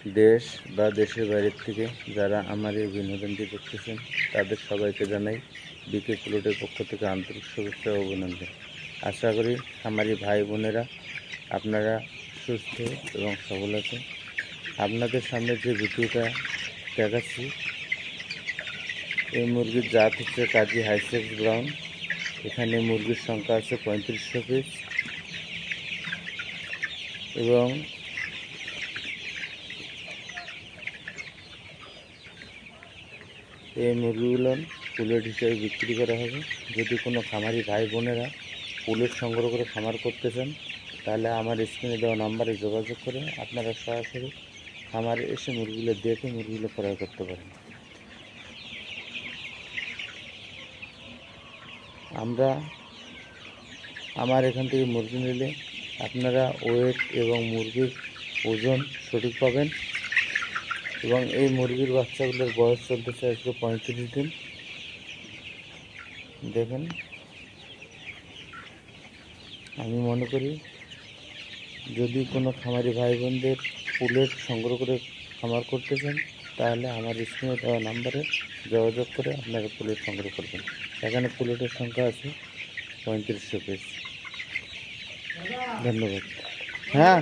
দেশ বা দেশের বাইরের থেকে যারা আমার এই বিনোদনটি দেখতেছেন তাদের সবাইকে জানাই বিকে প্লটের পক্ষ থেকে আন্তরিক শুভেচ্ছা ও অভিনন্দন। আশা করি আমারই ভাই বোনেরা আপনারা সুস্থ এবং সবল আছেন। আপনাদের সামনে যে ভিডিওটা দেখাচ্ছি এই মুরগির জাত হচ্ছে কাজী হাইসেক্স ব্রাউন। এখানে মুরগির সংখ্যা আছে 3500 পিস এবং এই মুরগিগুলো পুলেট হিসেবে বিক্রি করা হবে। যদি কোনো খামারি ভাই বোনেরা পুলেট সংগ্রহ করে খামার করতে চান তাহলে আমার স্ক্রিনে দেওয়া নাম্বারে যোগাযোগ করে আপনারা সরাসরি খামারে এসে মুরগিগুলো দেখে মুরগিগুলো ক্রয় করতে পারেন। আমার এখান থেকে মুরগি নিলে আপনারা ওয়েট এবং মুরগির ওজন সঠিক পাবেন এবং এই মুরগির বাচ্চাগুলোর বয়স চলতেছে আজকে 35 দিন। দেখেন, আমি মনে করি যদি কোনো খামারি ভাই বোনদের পুলেট সংগ্রহ করে খামার করতে চান তাহলে আমার স্ক্রিনে দেওয়া নাম্বারে যোগাযোগ করে আপনারা পুলেট সংগ্রহ করবেন। এখানে পুলেটের সংখ্যা আছে 3500 পিস। ধন্যবাদ। হ্যাঁ।